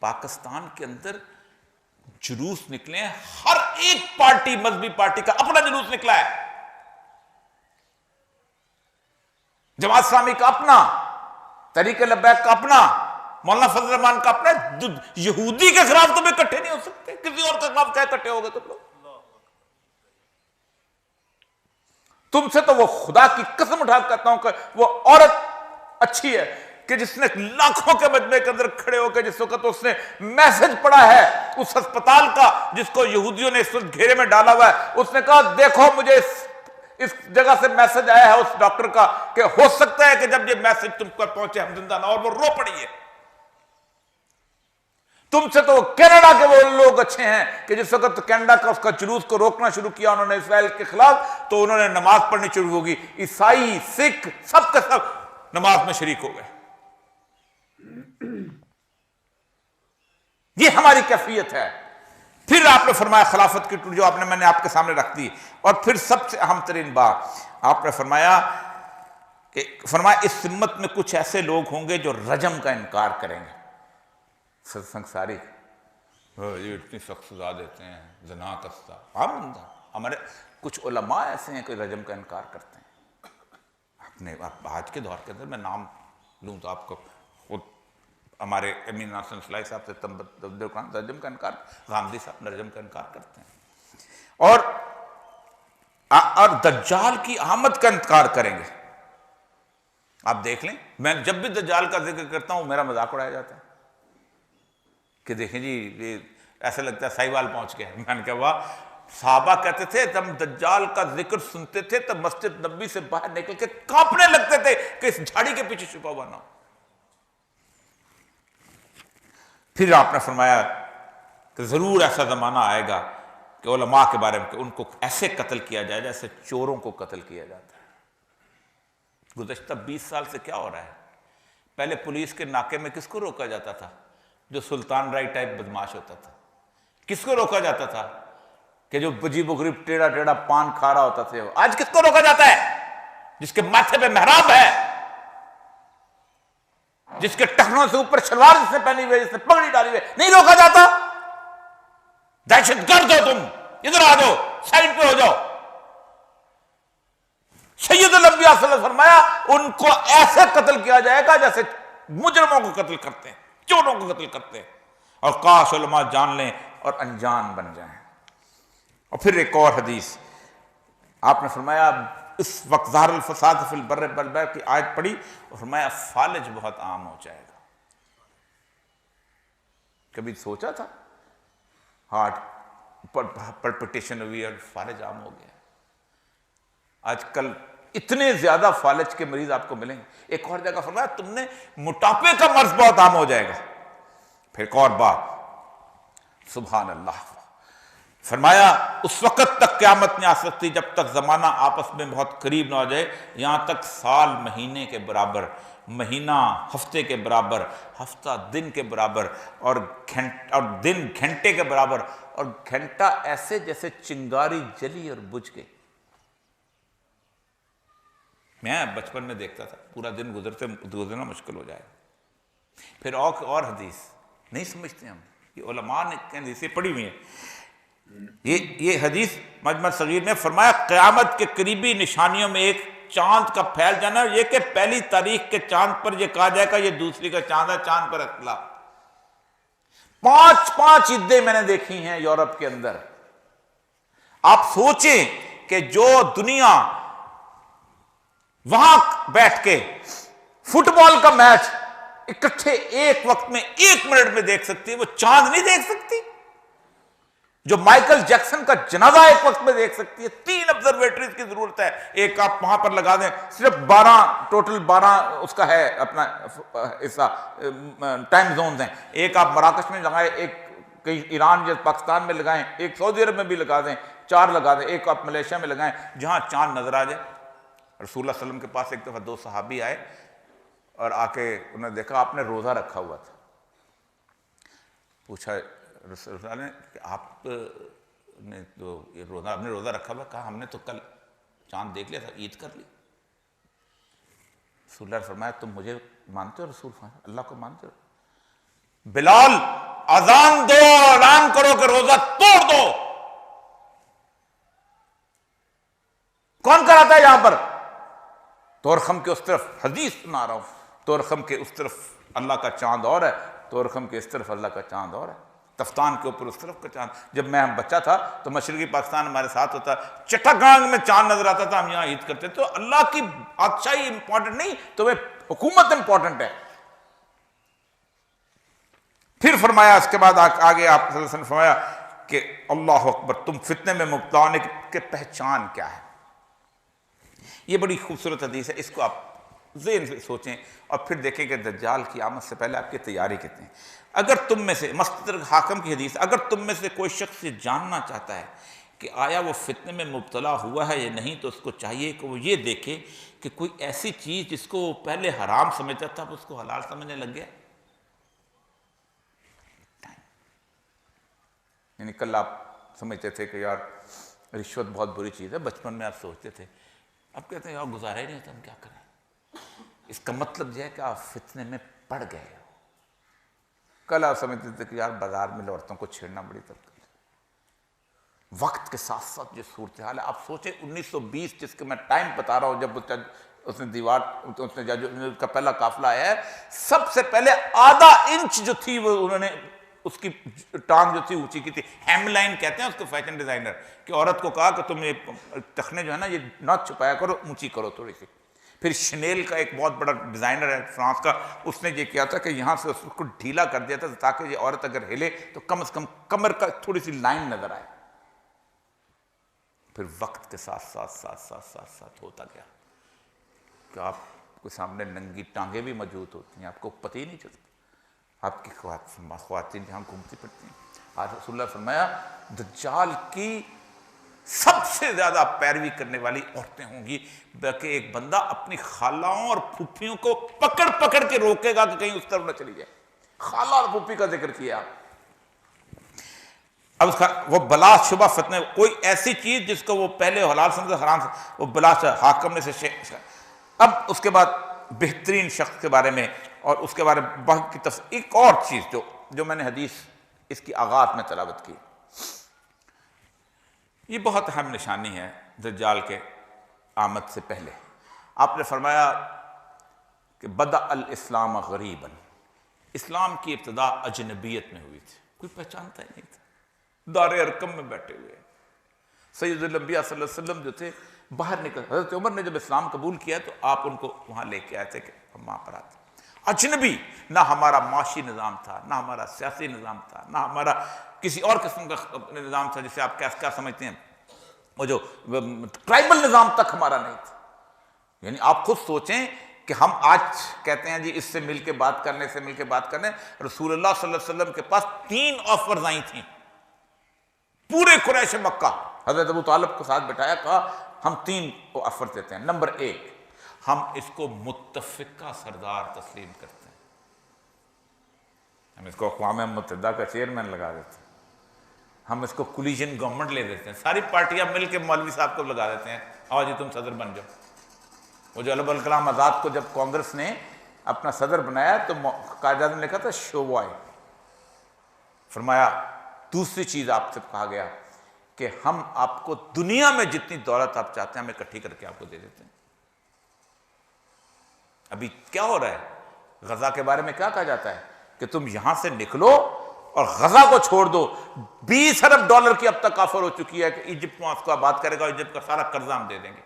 پاکستان کے اندر جلوس نکلے ہیں، ہر ایک پارٹی، مذہبی پارٹی کا اپنا جلوس نکلا ہے. جماعت اسلامی کا اپنا، تحریک لبیک کا اپنا، مولانا فضل الرحمان کا اپنا. یہودی کے خلاف تم اکٹھے نہیں ہو سکتے، کسی اور کے خلاف کیا اکٹھے ہو گئے تم لوگ؟ تم سے تو وہ خدا کی قسم اٹھا کہتا ہوں کہ وہ عورت اچھی ہے کہ جس نے لاکھوں کے مجمع کے اندر کھڑے ہو کے جس وقت اس نے میسج پڑھا ہے اس ہسپتال کا جس کو یہودیوں نے اس وقت گھیرے میں ڈالا ہوا ہے، اس نے کہا دیکھو مجھے اس جگہ سے میسج آیا ہے اس ڈاکٹر کا کہ ہو سکتا ہے کہ جب یہ میسج تم پر پہنچے ہم زندہ نہ، اور وہ رو پڑی ہے. تم سے تو کینیڈا کے وہ لوگ اچھے ہیں کہ جس وقت کینیڈا کا اس کا جلوس کو روکنا شروع کیا انہوں نے اسرائیل کے خلاف تو انہوں نے نماز پڑھنی شروع ہوگی. عیسائی، سکھ، سب کے سب نماز میں شریک ہو گئے. یہ ہماری کیفیت ہے. پھر آپ نے فرمایا خلافت کی جو میں نے آپ کے سامنے رکھ دی، اور پھر سب سے اہم ترین بات آپ نے فرمایا کہ اس امت میں کچھ ایسے لوگ ہوں گے جو رجم کا انکار کریں گے. سنگساری، یہ اتنی سخت سزا دیتے ہیں، زنا کستا. ہمارے کچھ علماء ایسے ہیں کہ رجم کا انکار کرتے ہیں. آج کے دور کے اندر میں نام لوں تو آپ کو خود ہمارے امین ناصر اسلائی صاحب سے رجم کا انکار، غامدی صاحب رجم کا انکار کرتے ہیں، اور دجال کی آمد کا انکار کریں گے. آپ دیکھ لیں، میں جب بھی دجال کا ذکر کرتا ہوں میرا مذاق اڑایا جاتا ہے کہ دیکھیں جی یہ ایسا لگتا ہے ساہیوال پہنچ گئے. میں نے کہا واہ، صحابہ کہتے تھے جب دجال کا ذکر سنتے تھے تب مسجد نبوی سے باہر نکل کے کانپنے لگتے تھے کہ اس جھاڑی کے پیچھے چھپا ہوا نہ ہو. پھر آپ نے فرمایا کہ ضرور ایسا زمانہ آئے گا کہ علماء کے بارے میں کہ ان کو ایسے قتل کیا جائے جیسے چوروں کو قتل کیا جاتا ہے. گزشتہ 20 سال سے کیا ہو رہا ہے؟ پہلے پولیس کے ناکے میں کس کو روکا جاتا تھا؟ جو سلطان رائی ٹائپ بدماش ہوتا تھا. کس کو روکا جاتا تھا؟ کہ جو عجیب و غریب ٹیڑھا ٹیڑھا پان کھا رہا ہوتا تھا. آج کس کو روکا جاتا ہے؟ جس کے ماتھے پہ محراب ہے، جس کے ٹخنوں سے اوپر شلوار جس نے پہنی ہوئی، جس نے پگڑی ڈالی ہوئی. نہیں روکا جاتا. دہشت گرد ہو تم، ادھر آ جاؤ، سائڈ پہ ہو جاؤ. سید الانبیاء صلی اللہ علیہ وسلم فرمایا ان کو ایسے قتل کیا جائے گا جیسے مجرموں کو قتل کرتے ہیں، چوروں کو قتل کرتے ہیں. اور کاش علماء جان لیں اور انجان بن جائیں. اور پھر ایک اور حدیث آپ نے فرمایا اس وقت ظہر الفساد فی البر والبحر کی آیت پڑھی اور فرمایا فالج بہت عام ہو جائے گا. کبھی سوچا تھا ہارٹ پلپٹیشن ہوئی اور فالج عام ہو گیا؟ آج کل اتنے زیادہ فالج کے مریض آپ کو ملیں گے. ایک اور جگہ فرمایا تم نے موٹاپے کا مرض بہت عام ہو جائے گا. پھر ایک اور بات، سبحان اللہ، فرمایا اس وقت تک قیامت نہیں آ سکتی جب تک زمانہ آپس میں بہت قریب نہ ہو جائے، یہاں تک سال مہینے کے برابر، مہینہ ہفتے کے برابر، ہفتہ دن کے برابر، اور دن گھنٹے کے برابر، اور گھنٹہ ایسے جیسے چنگاری جلی اور بجھ گئی. میں بچپن میں دیکھتا تھا، پورا دن گزرنا مشکل ہو جائے. پھر اور حدیث نہیں سمجھتے ہم، یہ علماء نے حدیثیں پڑھی ہوئی ہیں. یہ حدیث مجمع صغیر میں فرمایا قیامت کے قریبی نشانیوں میں ایک چاند کا پھیل جانا، یہ کہ پہلی تاریخ کے چاند پر یہ کہا جائے گا یہ دوسری کا چاند ہے، چاند پر اختلاف. 5 عیدیں میں نے دیکھی ہیں یورپ کے اندر. آپ سوچیں کہ جو دنیا وہاں بیٹھ کے فٹ بال کا میچ اکٹھے ایک وقت میں 1 منٹ میں دیکھ سکتی ہے، وہ چاند نہیں دیکھ سکتی. جو مائیکل جیکسن کا جنازہ ایک وقت میں دیکھ سکتی ہے. 3 آبزرویٹریز کی ضرورت ہے. ایک آپ وہاں پر لگا دیں، صرف 12 اس کا ہے اپنا حصہ ٹائم زونز ہیں. ایک آپ مراکش میں لگائیں، ایک کہیں ایران یا پاکستان میں لگائیں، ایک سعودی عرب میں بھی لگا دیں، 4 لگا دیں. ایک آپ ملیشیا میں لگائیں جہاں چاند نظر آ جائے. رسول اللہ صلی اللہ علیہ وسلم کے پاس ایک دفعہ 2 صحابی آئے اور آ کے انہوں نے دیکھا آپ نے روزہ رکھا ہوا تھا. پوچھا رسول اللہ نے کہ آپ نے تو یہ روزہ رکھا ہوا. کہا ہم نے تو کل چاند دیکھ لیا تھا، عید کر لی. رسول اللہ نے فرمایا تم مجھے مانتے ہو؟ رسول اللہ کو مانتے ہو؟ بلال اذان دو، اعلان کرو کہ روزہ توڑ دو. کون کراتا ہے یہاں پر؟ تورخم کے اس طرف حدیث سنا رہا ہوں، تورخم کے اس طرف اللہ کا چاند اور ہے، تورخم کے اس طرف اللہ کا چاند اور ہے. تفتان کے اوپر اس طرف کا چاند. جب میں بچہ تھا تو مشرقی پاکستان ہمارے ساتھ ہوتا، چٹاگانگ میں چاند نظر آتا تھا، ہم یہاں عید کرتے. تو اللہ کی بادشاہی امپورٹنٹ نہیں، تمہیں حکومت امپورٹنٹ ہے. پھر فرمایا اس کے بعد آگے آپ صلی اللہ علیہ وسلم فرمایا کہ اللہ اکبر، تم فتنے میں مبتلا ہونے کی پہچان کیا ہے؟ یہ بڑی خوبصورت حدیث ہے. اس کو آپ ذہن سے سوچیں اور پھر دیکھیں کہ دجال کی آمد سے پہلے آپ کی تیاری کتنی. اگر تم میں سے، مستدرک حاکم کی حدیث، اگر تم میں سے کوئی شخص یہ جاننا چاہتا ہے کہ آیا وہ فتنے میں مبتلا ہوا ہے یا نہیں، تو اس کو چاہیے کہ وہ یہ دیکھے کہ کوئی ایسی چیز جس کو وہ پہلے حرام سمجھتا تھا اس کو حلال سمجھنے لگ گیا. یعنی کل آپ سمجھتے تھے کہ یار رشوت بہت بری چیز ہے، بچپن میں آپ سوچتے تھے، اب کہتے ہیں یار گزارا ہی نہیں ہوتا، ہم کیا کریں. اس کا مطلب یہ ہے کہ آپ فتنے میں پڑ گئے ہو. کل آپ سمجھتے تھے کہ یار بازار میں عورتوں کو چھیڑنا بڑی تکلیف. وقت کے ساتھ ساتھ جو صورتحال ہے، آپ سوچیں 1920 جس کے میں ٹائم بتا رہا ہوں، جب اس نے کا پہلا قافلہ آیا ہے، سب سے پہلے آدھا انچ جو تھی وہ انہوں نے اس کی ٹانگ جو تھی اونچی کی تھی. ہیم لائن کہتے ہیں اس کو فیشن ڈیزائنر، کہ عورت کو کہا کہ تم یہ ٹخنے جو ہے نا یہ نہ چھپایا کرو، اونچی کرو تھوڑی سی. پھر شنیل کا ایک بہت بڑا ڈیزائنر ہے فرانس کا، اس نے یہ کیا تھا کہ یہاں سے اس کو ڈھیلا کر دیا تھا تاکہ یہ عورت اگر ہلے تو کم از کم کمر کا تھوڑی سی لائن نظر آئے. پھر وقت کے ساتھ ساتھ ہوتا گیا کہ آپ کے سامنے ننگی ٹانگیں بھی موجود ہوتی ہیں، آپ کو پتہ ہی نہیں چلتا. آپ کی خواتین جہاں گھومتی پھرتی ہیں. آج رسول اللہ فرمایا دجال کی سب سے زیادہ پیروی کرنے والی عورتیں ہوں گی، بلکہ ایک بندہ اپنی خالاؤں اور پھوپھیوں کو پکڑ کے روکے گا کہ کہیں اس طرف نہ چلی جائے. خالہ اور پھوپھی کا ذکر کیا. اب اس کا وہ بلا شبہ فتنے، کوئی ایسی چیز جس کو وہ پہلے حلال سمجھتا حرام سے، وہ بلا حاکم میں سے اب اس کے بعد بہترین شخص کے بارے میں اور اس کے بارے میں بہت کی تفصیل. ایک اور چیز جو میں نے حدیث اس کی آغاز میں تلاوت کی، یہ بہت اہم نشانی ہے دجال کے آمد سے پہلے. آپ نے فرمایا کہ بدأ الاسلام غریبا، اسلام کی ابتدا اجنبیت میں ہوئی تھی، کوئی پہچانتا ہی نہیں تھا. دار ارقم میں بیٹھے ہوئے سید الانبیاء صلی اللہ علیہ وسلم جو تھے باہر نکل. حضرت عمر نے جب اسلام قبول کیا تو آپ ان کو وہاں لے کے آئے تھے کہ ہم وہاں پر آتے. اجنبی، نہ ہمارا معاشی نظام تھا، نہ ہمارا سیاسی نظام تھا، نہ ہمارا کسی اور قسم کا نظام تھا جسے آپ کیا سمجھتے ہیں وہ جو ٹرائبل نظام تک ہمارا نہیں تھا. یعنی آپ خود سوچیں کہ ہم آج کہتے ہیں جی اس سے مل کے بات کرنے سے مل کے بات کرنے. رسول اللہ صلی اللہ علیہ وسلم کے پاس 3 آفرز آئی تھیں پورے قریش مکہ. حضرت ابو طالب کو ساتھ بٹھایا، کہا ہم 3 آفر دیتے ہیں. نمبر 1، ہم اس کو متفقہ سردار تسلیم کرتے ہیں، ہم اس کو اقوام متحدہ کا چیئرمین لگا دیتے ہیں، ہم اس کو کولیجن گورنمنٹ لے دیتے ہیں، ساری پارٹیاں مل کے مولوی صاحب کو لگا دیتے ہیں، آؤ جی تم صدر بن جاؤ. وہ جو عبد الکلام آزاد کو جب کانگریس نے اپنا صدر بنایا تو قائد اعظم نے کہا تھا شو بوائے، فرمایا دوسری چیز آپ سے کہا گیا کہ ہم آپ کو دنیا میں جتنی دولت آپ چاہتے ہیں ہم اکٹھی کر کے آپ کو دے دیتے ہیں۔ ابھی کیا ہو رہا ہے؟ غزہ کے بارے میں کیا کہا جاتا ہے کہ تم یہاں سے نکلو اور غزہ کو چھوڑ دو۔ 20 ارب ڈالر کی اب تک آفر ہو چکی ہے کہ ایجپٹ وہاں اس کو آباد کرے گا اور ایجپٹ کا سارا قرضہ ہم دے دیں گے۔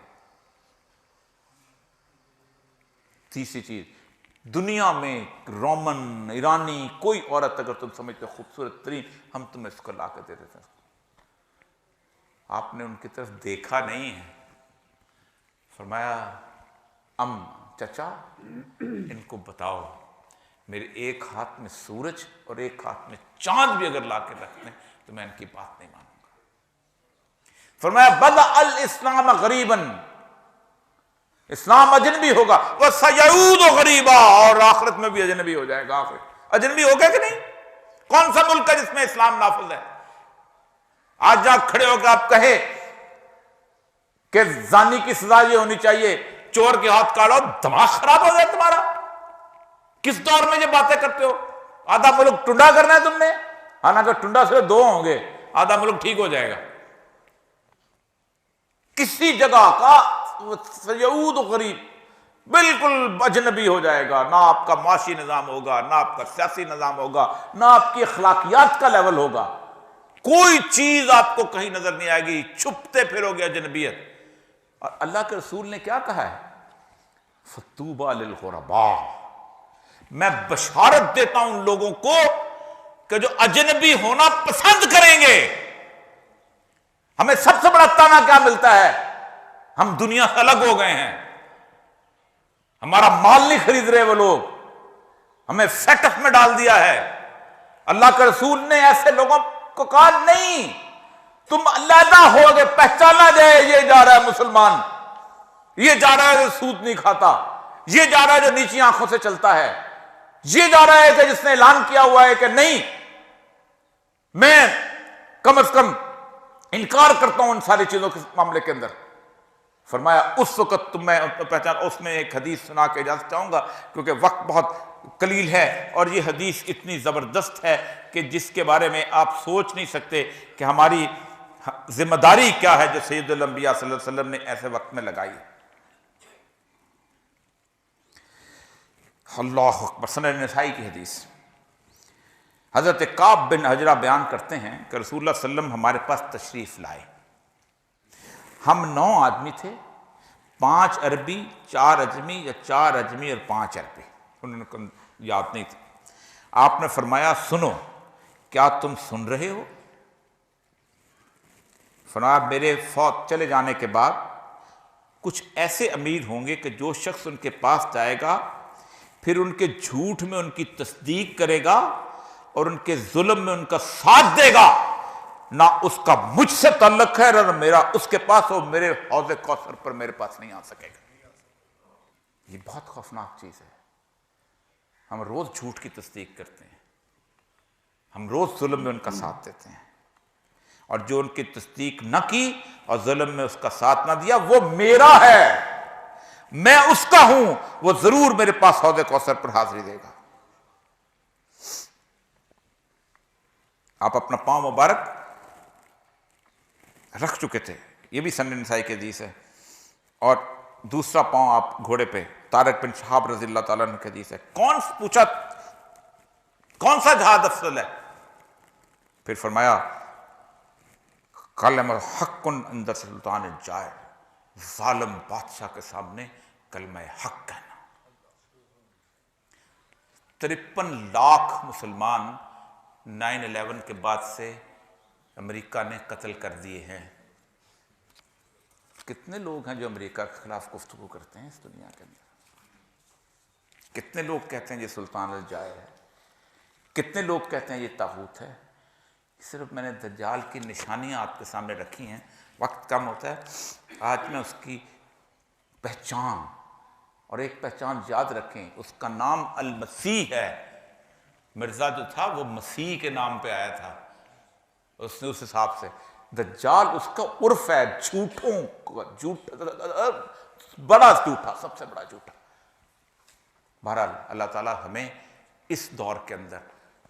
تیسری چیز، دنیا میں رومن، ایرانی، کوئی عورت اگر تم سمجھتے خوبصورت ترین، ہم تمہیں اس کو لا کے دے دیتے ہیں۔ آپ نے ان کی طرف دیکھا نہیں ہے، فرمایا چچا ان کو بتاؤ میرے ایک ہاتھ میں سورج اور ایک ہاتھ میں چاند بھی اگر لا کے رکھ دیں تو میں ان کی بات نہیں مانوں گا۔ فرمایا بدأ الاسلام غریباً، اسلام اجنبی ہوگا، وَسَيَعُودُ غَرِيبًا، اور آخرت میں بھی اجنبی ہو جائے گا۔ آخر اجنبی ہو گیا کہ نہیں؟ کون سا ملک ہے جس میں اسلام نافذ ہے؟ آج جہاں کھڑے ہو کے آپ کہے کہ زانی کی سزا یہ ہونی چاہیے، چور کے ہاتھ کاٹو، دماغ خراب ہو گیا تمہارا؟ کس دور میں یہ باتیں کرتے ہو؟ آدھا ملک ٹنڈا کرنا ہے تم نے، حالانکہ ٹنڈا صرف 2 ہوں گے، آدھا ملک ٹھیک ہو جائے گا۔ کسی جگہ کا سیعود غریب، بالکل اجنبی ہو جائے گا، نہ آپ کا معاشی نظام ہوگا، نہ آپ کا سیاسی نظام ہوگا، نہ آپ کی اخلاقیات کا لیول ہوگا، کوئی چیز آپ کو کہیں نظر نہیں آئے گی، چھپتے پھرو گے اجنبیت۔ اور اللہ کے رسول نے کیا کہا ہے؟ فَطُوبَى لِلْغُرَبَاء، میں بشارت دیتا ہوں ان لوگوں کو کہ جو اجنبی ہونا پسند کریں گے۔ ہمیں سب سے بڑا تانا کیا ملتا ہے؟ ہم دنیا سے الگ ہو گئے ہیں، ہمارا مال نہیں خرید رہے وہ لوگ، ہمیں سیٹ اپ میں ڈال دیا ہے۔ اللہ کے رسول نے ایسے لوگوں کو کہا نہیں، تم علیحدہ ہو گے، پہچانا جائے یہ جا رہا ہے مسلمان، یہ جا رہا ہے جو سود نہیں کھاتا، یہ جا رہا ہے جو نیچی آنکھوں سے چلتا ہے، یہ جا رہا ہے کہ جس نے اعلان کیا ہوا ہے کہ نہیں میں کم از کم انکار کرتا ہوں ان ساری چیزوں کے معاملے کے اندر۔ فرمایا اس وقت تم میں پہچان۔ اس میں ایک حدیث سنا کے اجازت چاہوں گا کیونکہ وقت بہت قلیل ہے، اور یہ حدیث اتنی زبردست ہے کہ جس کے بارے میں آپ سوچ نہیں سکتے کہ ہماری ذمہ داری کیا ہے جو سید الانبیاء صلی اللہ علیہ وسلم نے ایسے وقت میں لگائی۔ اللہ اکبر۔ سنن نسائی کی حدیث، حضرت کعب بن عجرہ بیان کرتے ہیں کہ رسول اللہ صلی اللہ علیہ وسلم ہمارے پاس تشریف لائے۔ ہم 9 آدمی تھے، 5 عربی 4 اجمی، یا 4 اجمی اور 5 عربی، انہوں نے یاد نہیں تھی۔ آپ نے فرمایا سنو، کیا تم سن رہے ہو؟ فرمایا میرے فوت چلے جانے کے بعد کچھ ایسے امیر ہوں گے کہ جو شخص ان کے پاس جائے گا پھر ان کے جھوٹ میں ان کی تصدیق کرے گا اور ان کے ظلم میں ان کا ساتھ دے گا، نہ اس کا مجھ سے تعلق ہے نہ میرا اس کے پاس، وہ میرے حوض کوثر پر میرے پاس نہیں آ سکے گا۔ یہ بہت خوفناک چیز ہے۔ ہم روز جھوٹ کی تصدیق کرتے ہیں، ہم روز ظلم میں ان کا ساتھ دیتے ہیں، اور جو ان کی تصدیق نہ کی اور ظلم میں اس کا ساتھ نہ دیا وہ میرا ہے، میں اس کا ہوں، وہ ضرور میرے پاس حوض کوثر پر حاضری دے گا۔ آپ اپنا پاؤں مبارک رکھ چکے تھے، یہ بھی سنن نسائی کی حدیث ہے، اور دوسرا پاؤں آپ گھوڑے پہ، طارق بن شہاب رضی اللہ تعالیٰ عنہ کی حدیث ہے۔ پوچھا کون سا جہاد افضل ہے؟ پھر فرمایا کلمہ حق عند سلطان الجائر، ظالم بادشاہ کے سامنے کلمہ حق کہنا۔ 53 لاکھ مسلمان 9/11 کے بعد سے امریکہ نے قتل کر دیے ہیں۔ کتنے لوگ ہیں جو امریکہ کے خلاف گفتگو کرتے ہیں اس دنیا کے اندر؟ کتنے لوگ کہتے ہیں یہ سلطان الجائر ہے؟ کتنے لوگ کہتے ہیں یہ طاغوت ہے؟ صرف میں نے دجال کی نشانیاں آپ کے سامنے رکھی ہیں، وقت کم ہوتا ہے۔ آج میں اس کی پہچان، اور ایک پہچان یاد رکھیں، اس کا نام المسیح ہے۔ مرزا جو تھا وہ مسیح کے نام پہ آیا تھا، اس نے اس حساب سے۔ دجال اس کا عرف ہے، جھوٹوں کا، بڑا جھوٹا، سب سے بڑا جھوٹا۔ بہرحال اللہ تعالیٰ ہمیں اس دور کے اندر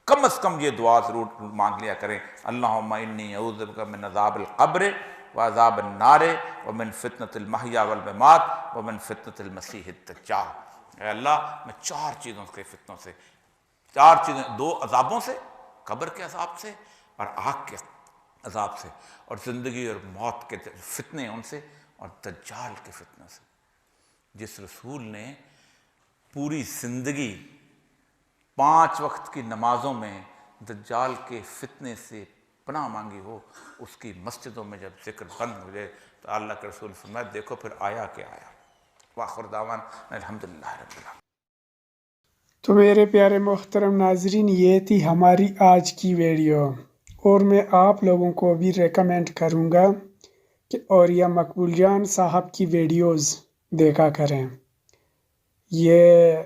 کم از کم یہ دعا ضرور مانگ لیا کریں، اللہم انی اعوذ بک من عذاب القبر وعذاب النار ومن فتنة المحیا والممات ومن فتنة المسیح الدجال۔ اے اللہ میں 4 چیزوں کے فتنوں سے، 4 چیزیں، 2 عذابوں سے، قبر کے عذاب سے اور آگ کے عذاب سے، اور زندگی اور موت کے فتنے ان سے، اور دجال کے فتنوں سے۔ جس رسول نے پوری زندگی 5 وقت کی نمازوں میں دجال کے فتنے سے پناہ مانگی ہو، اس کی مسجدوں میں جب ذکر بند ہو جائے تو اللہ کے رسول فرمایا دیکھو پھر آیا کیا آیا۔ وآخر دعوانا الحمدللہ رب العالمین۔ تو میرے پیارے محترم ناظرین، یہ تھی ہماری آج کی ویڈیو، اور میں آپ لوگوں کو بھی ریکمینڈ کروں گا کہ اوریہ مقبول جان صاحب کی ویڈیوز دیکھا کریں۔ یہ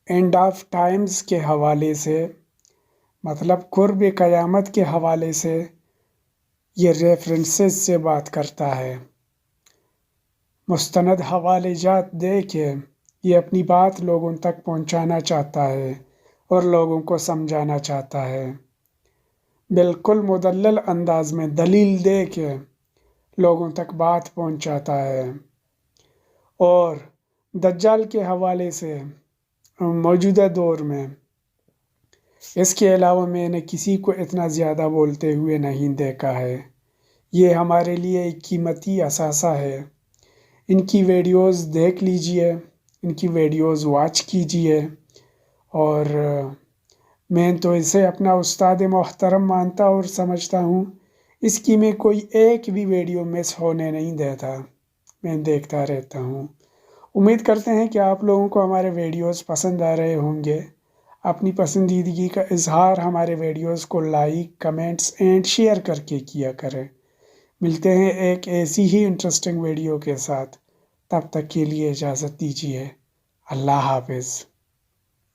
اینڈ آف ٹائمز کے حوالے سے، مطلب قرب قیامت کے حوالے سے، یہ ریفرنسز سے بات کرتا ہے، مستند حوالے جات دے کے یہ اپنی بات لوگوں تک پہنچانا چاہتا ہے اور لوگوں کو سمجھانا چاہتا ہے، بالکل مدلل انداز میں دلیل دے کے لوگوں تک بات پہنچاتا ہے۔ اور دجال کے حوالے سے موجودہ دور میں اس کے علاوہ میں نے کسی کو اتنا زیادہ بولتے ہوئے نہیں دیکھا ہے۔ یہ ہمارے لیے ایک قیمتی اثاثہ ہے۔ ان کی ویڈیوز دیکھ لیجئے، ان کی ویڈیوز واچ کیجئے، اور میں تو اسے اپنا استاد محترم مانتا اور سمجھتا ہوں۔ اس کی میں کوئی ایک بھی ویڈیو مس ہونے نہیں دیتا، میں دیکھتا رہتا ہوں۔ امید کرتے ہیں کہ آپ لوگوں کو ہمارے ویڈیوز پسند آ رہے ہوں گے۔ اپنی پسندیدگی کا اظہار ہمارے ویڈیوز کو لائک، کمنٹس اینڈ شیئر کر کے کیا کریں۔ ملتے ہیں ایک ایسی ہی انٹرسٹنگ ویڈیو کے ساتھ، تب تک کے لیے اجازت دیجیے۔ اللہ حافظ۔